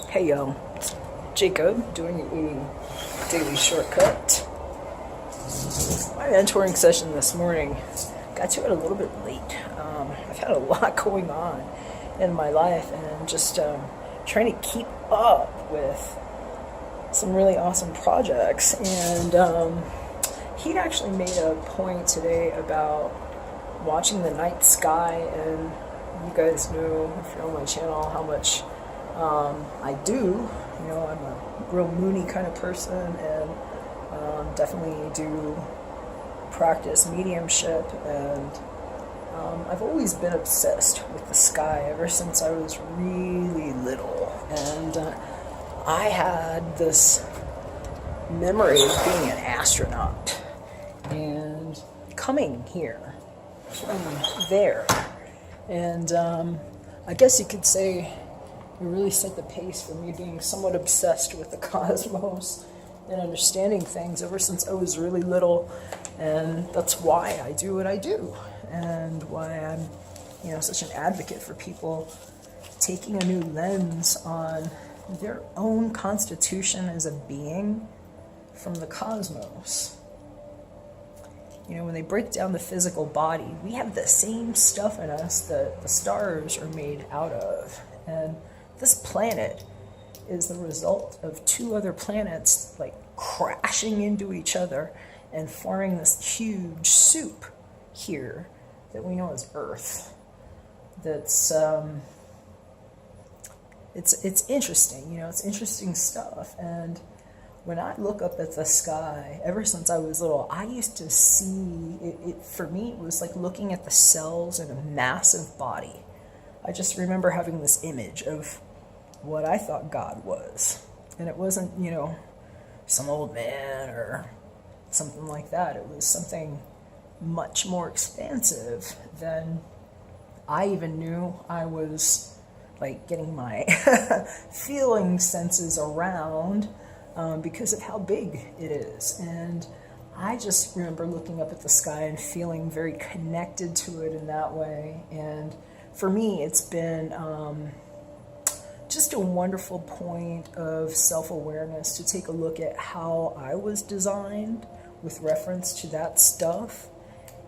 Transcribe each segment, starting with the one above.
Hey y'all, it's Jacob doing a daily shortcut. My mentoring session this morning, got to it a little bit late. I've had a lot going on in my life and just trying to keep up with some really awesome projects. And he'd actually made a point today about watching the night sky, and you guys know, if you're on my channel, how much I do. You know, I'm a real moony kind of person, and definitely do practice mediumship, and I've always been obsessed with the sky ever since I was really little. And I had this memory of being an astronaut and coming here from there. And I guess you could say it really set the pace for me being somewhat obsessed with the cosmos and understanding things ever since I was really little. And that's why I do what I do, and why I'm, you know, such an advocate for people taking a new lens on their own constitution as a being from the cosmos. You know, when they break down the physical body, we have the same stuff in us that the stars are made out of. And this planet is the result of two other planets like crashing into each other and forming this huge soup here that we know as Earth. That's it's interesting, you know, it's interesting stuff. And when I look up at the sky, ever since I was little, I used to see it. For me, it was like looking at the cells in a massive body. I just remember having this image of what I thought God was. And it wasn't, you know, some old man or something like that. It was something much more expansive than I even knew I was, like, getting my feeling senses around, because of how big it is. And I just remember looking up at the sky and feeling very connected to it in that way. And for me, it's been just a wonderful point of self-awareness to take a look at how I was designed with reference to that stuff.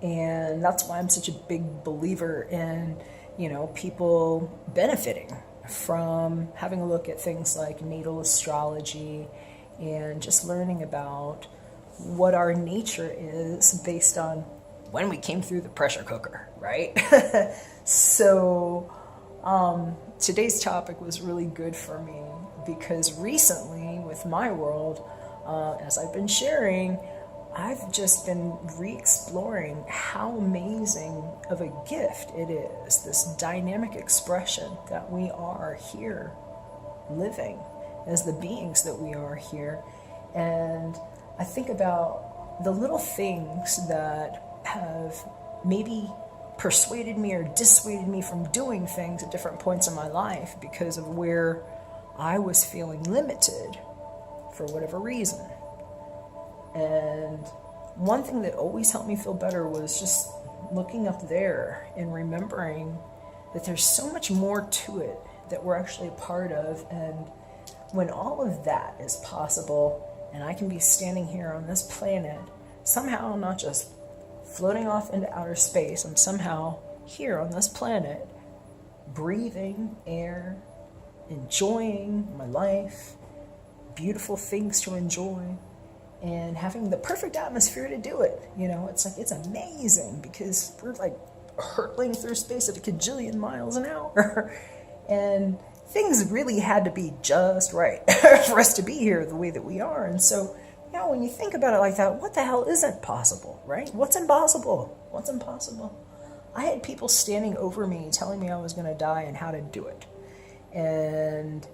And that's why I'm such a big believer in, you know, people benefiting from having a look at things like natal astrology and just learning about what our nature is based on when we came through the pressure cooker, right? So today's topic was really good for me because recently with my world, as I've been sharing, I've just been re-exploring how amazing of a gift it is, this dynamic expression that we are here living as the beings that we are here. And I think about the little things that have maybe persuaded me or dissuaded me from doing things at different points in my life because of where I was feeling limited for whatever reason. And one thing that always helped me feel better was just looking up there and remembering that there's so much more to it that we're actually a part of. And when all of that is possible, and I can be standing here on this planet, somehow not just floating off into outer space, I'm somehow here on this planet, breathing air, enjoying my life, beautiful things to enjoy, and having the perfect atmosphere to do it. You know, it's like, it's amazing because we're like hurtling through space at a cajillion miles an hour. And things really had to be just right for us to be here the way that we are. And so, you know, when you think about it like that, what the hell isn't possible, right? What's impossible? What's impossible? I had people standing over me telling me I was going to die and how to do it. And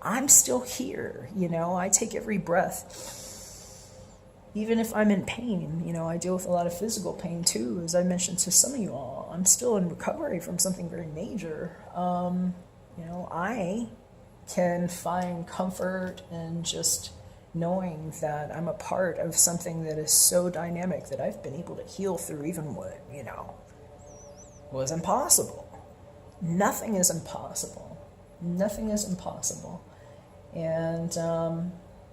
I'm still here, you know, I take every breath. Even if I'm in pain, you know, I deal with a lot of physical pain too, as I mentioned to some of you all. I'm still in recovery from something very major. You know, I can find comfort in just knowing that I'm a part of something that is so dynamic that I've been able to heal through even what, you know, was impossible. Nothing is impossible. Nothing is impossible. And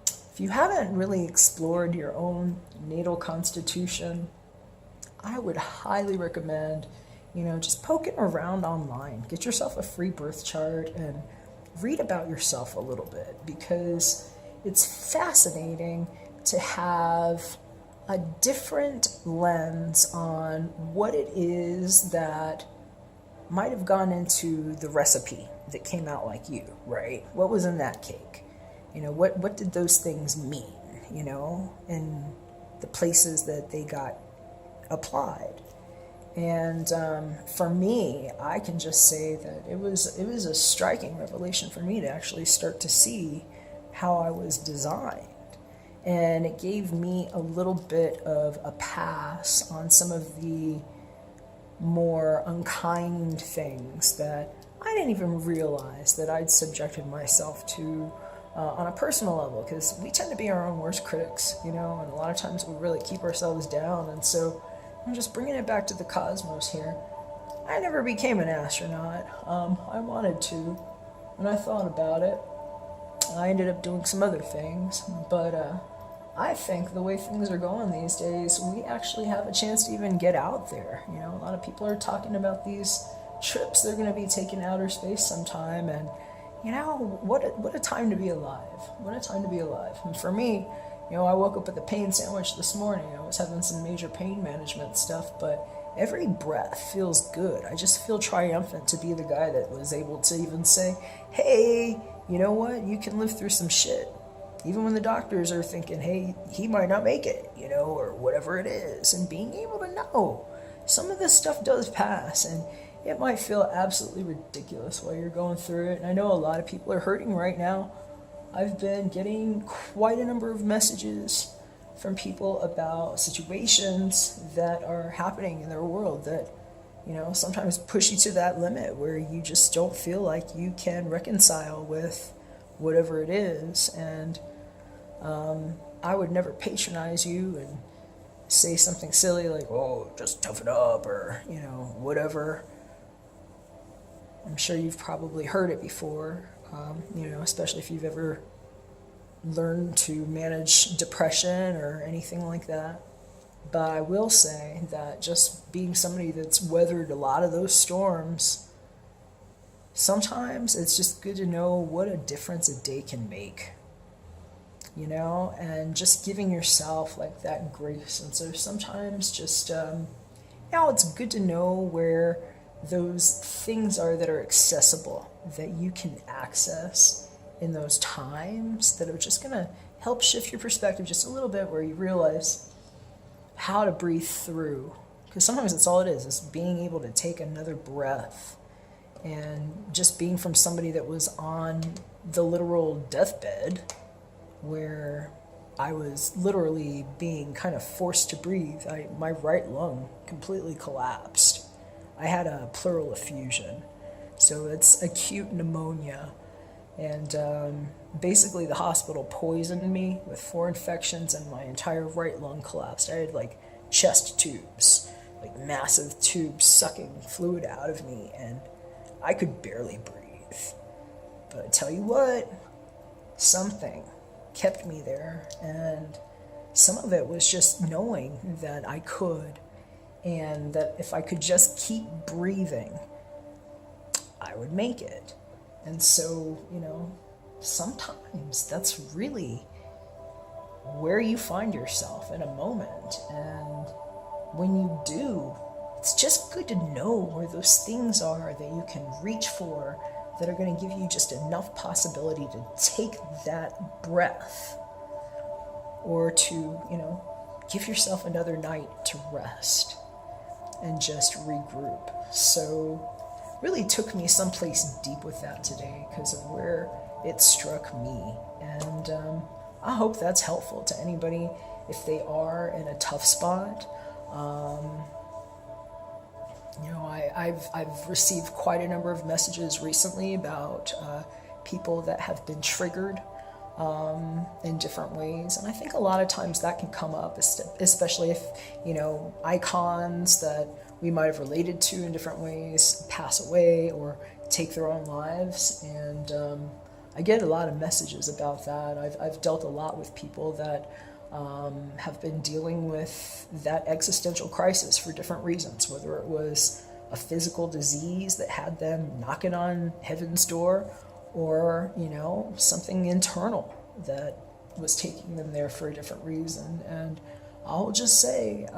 if you haven't really explored your own natal constitution, I would highly recommend, just poking around online. Get yourself a free birth chart and read about yourself a little bit, because it's fascinating to have a different lens on what it is that might have gone into the recipe that came out like you, right? What was in that cake? What did those things mean, in the places that they got applied? And for me, I can just say that it was a striking revelation for me to actually start to see how I was designed. And it gave me a little bit of a pass on some of the more unkind things that I didn't even realize that I'd subjected myself to on a personal level, because we tend to be our own worst critics, and a lot of times we really keep ourselves down. And so I'm just bringing it back to the cosmos here. I never became an astronaut. I wanted to, when I thought about it. I ended up doing some other things, but I think the way things are going these days, we actually have a chance to even get out there. A lot of people are talking about these trips they're going to be taking outer space sometime, and what a time to be alive. What a time to be alive. And for me, I woke up with a pain sandwich this morning. I was having some major pain management stuff, but every breath feels good. I just feel triumphant to be the guy that was able to even say, hey, you know what? You can live through some shit. Even when the doctors are thinking, hey, he might not make it, or whatever it is. And being able to know some of this stuff does pass, and it might feel absolutely ridiculous while you're going through it. And I know a lot of people are hurting right now. I've been getting quite a number of messages from people about situations that are happening in their world that, sometimes push you to that limit where you just don't feel like you can reconcile with whatever it is. And I would never patronize you and say something silly like, oh, just tough it up, or, whatever. I'm sure you've probably heard it before, especially if you've ever learned to manage depression or anything like that. But I will say that just being somebody that's weathered a lot of those storms, sometimes it's just good to know what a difference a day can make, and just giving yourself like that grace. And so sometimes just, it's good to know where those things are that are accessible, that you can access in those times, that are just going to help shift your perspective just a little bit, where you realize how to breathe through. Because sometimes that's all it is being able to take another breath. And just being from somebody that was on the literal deathbed, where I was literally being kind of forced to breathe. My right lung completely collapsed. I had a pleural effusion, so it's acute pneumonia. And basically the hospital poisoned me with 4 infections, and my entire right lung collapsed. I had like chest tubes, like massive tubes sucking fluid out of me, and I could barely breathe. But I tell you what, something kept me there, and some of it was just knowing that I could, and that if I could just keep breathing, I would make it. And so, sometimes that's really where you find yourself in a moment. And when you do, it's just good to know where those things are that you can reach for, that are going to give you just enough possibility to take that breath, or to, give yourself another night to rest and just regroup. So really took me someplace deep with that today because of where it struck me. And I hope that's helpful to anybody if they are in a tough spot. I've received quite a number of messages recently about people that have been triggered in different ways. And I think a lot of times that can come up, especially if, icons that we might have related to in different ways pass away or take their own lives. And I get a lot of messages about that. I've dealt a lot with people that have been dealing with that existential crisis for different reasons, whether it was a physical disease that had them knocking on heaven's door, or, you know, something internal that was taking them there for a different reason. And I'll just say,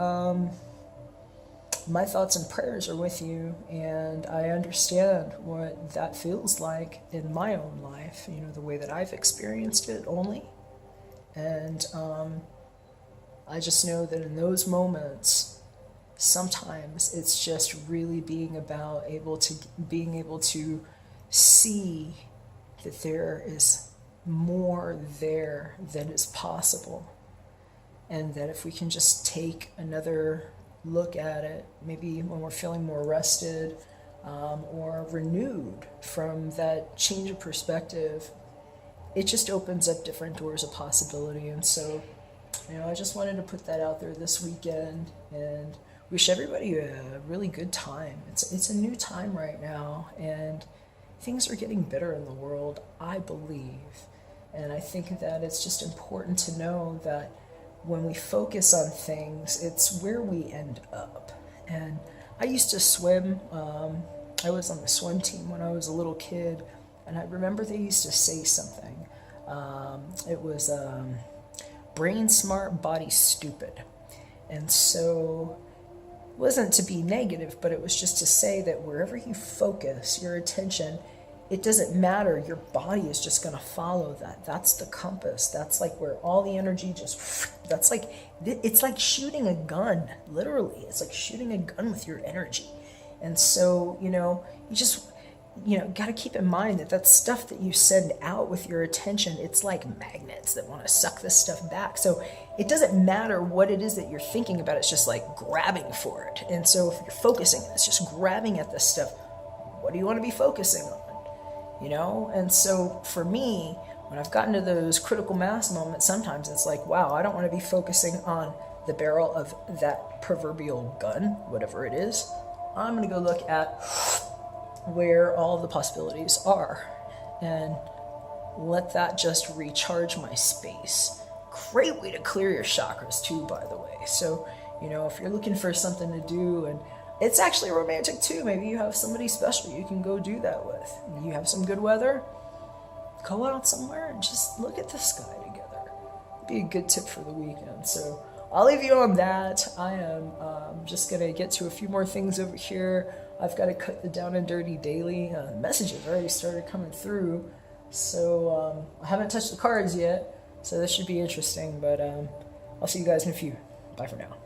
my thoughts and prayers are with you, and I understand what that feels like in my own life, you know, the way that I've experienced it only. And I just know that in those moments, sometimes it's just really being able to see that there is more there than is possible, and that if we can just take another look at it, maybe when we're feeling more rested or renewed from that change of perspective, it just opens up different doors of possibility. And so, you know, I just wanted to put that out there this weekend and wish everybody a really good time. It's a new time right now, and things are getting better in the world, I believe. And I think that it's just important to know that when we focus on things, it's where we end up. And I used to swim. I was on the swim team when I was a little kid, and I remember they used to say something. It was brain smart, body stupid. And so it wasn't to be negative, but it was just to say that wherever you focus your attention, it doesn't matter. Your body is just going to follow that. That's the compass. That's like where all the energy just, that's like, it's like shooting a gun, literally. It's like shooting a gun with your energy. And so, you know, you just, you know, got to keep in mind that that stuff that you send out with your attention, it's like magnets that want to suck this stuff back. So it doesn't matter what it is that you're thinking about. It's just like grabbing for it. And so if you're focusing, it's just grabbing at this stuff. What do you want to be focusing on? You know? And so for me, when I've gotten to those critical mass moments, sometimes it's like, wow, I don't want to be focusing on the barrel of that proverbial gun, whatever it is. I'm going to go look at where all the possibilities are and let that just recharge my space. Great way to clear your chakras too, by the way. So, you know, if you're looking for something to do, and it's actually romantic too, maybe you have somebody special you can go do that with. You have some good weather, go out somewhere and just look at the sky together. Be a good tip for the weekend. So I'll leave you on that. I am just going to get to a few more things over here. I've got to cut the down and dirty daily. Messages already started coming through. So I haven't touched the cards yet. So this should be interesting. But I'll see you guys in a few. Bye for now.